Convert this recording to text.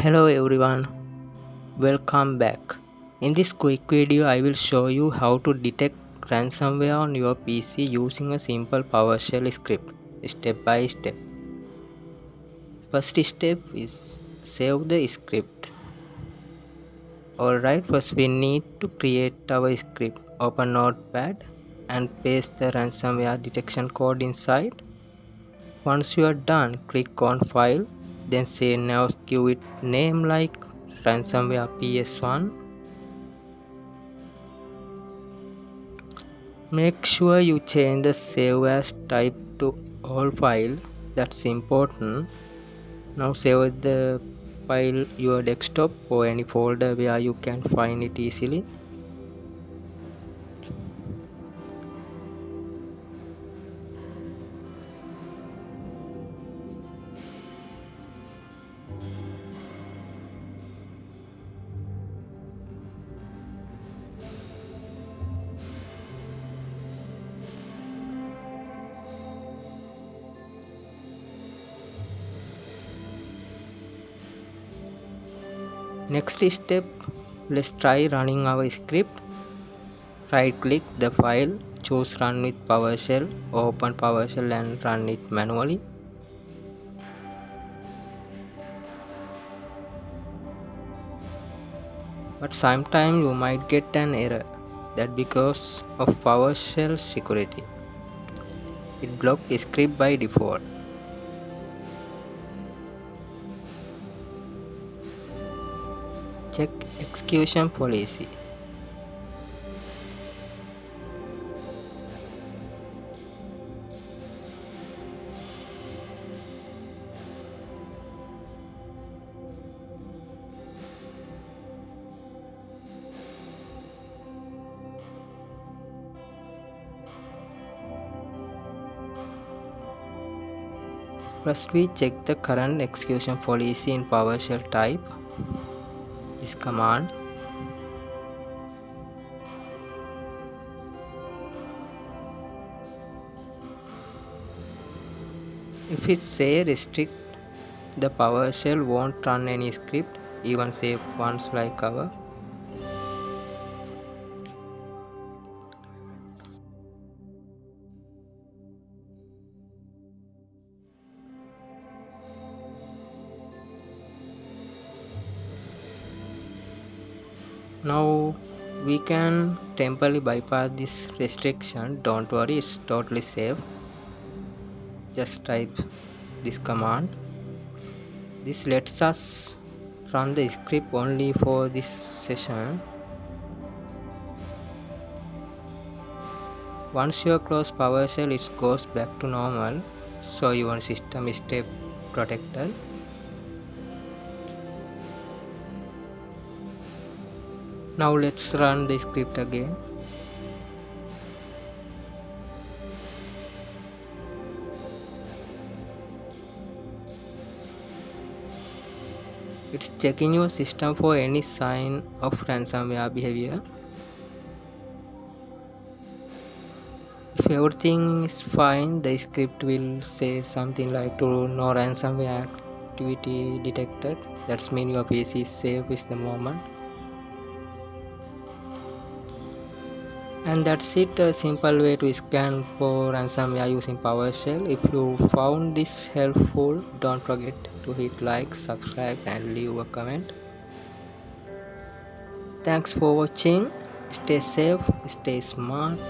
Hello everyone, welcome back. In this quick video I will show you how to detect ransomware on your PC using a simple PowerShell script, step by step. First step is save the script. Alright, first we need to create our script. Open Notepad and paste the ransomware detection code inside. Once you are done, click on File, then say now give it name like ransomware PS1. Make sure you change the save as type to all file, that's important. Now save the file your desktop or any folder where you can find it easily. Next step, let's try running our script. Right click the file, choose run with PowerShell, open PowerShell and run it manually. But sometimes you might get an error, that because of PowerShell security. It blocks script by default. Check execution policy. First we check the current execution policy in PowerShell type this command. If it say restrict, the PowerShell won't run any script, even safe ones like our. Now we can temporarily bypass this restriction. Don't worry, it's totally safe. Just type this command. This lets us run the script only for this session. Once you close PowerShell, it goes back to normal, so your system is stay protected. Now let's run the script again. It's checking your system for any sign of ransomware behavior. If everything is fine, the script will say something like to no ransomware activity detected. That means your PC is safe at the moment. And that's it, a simple way to scan for ransomware using PowerShell. If you found this helpful, don't forget to hit like, subscribe and leave a comment. Thanks for watching. Stay safe, stay smart.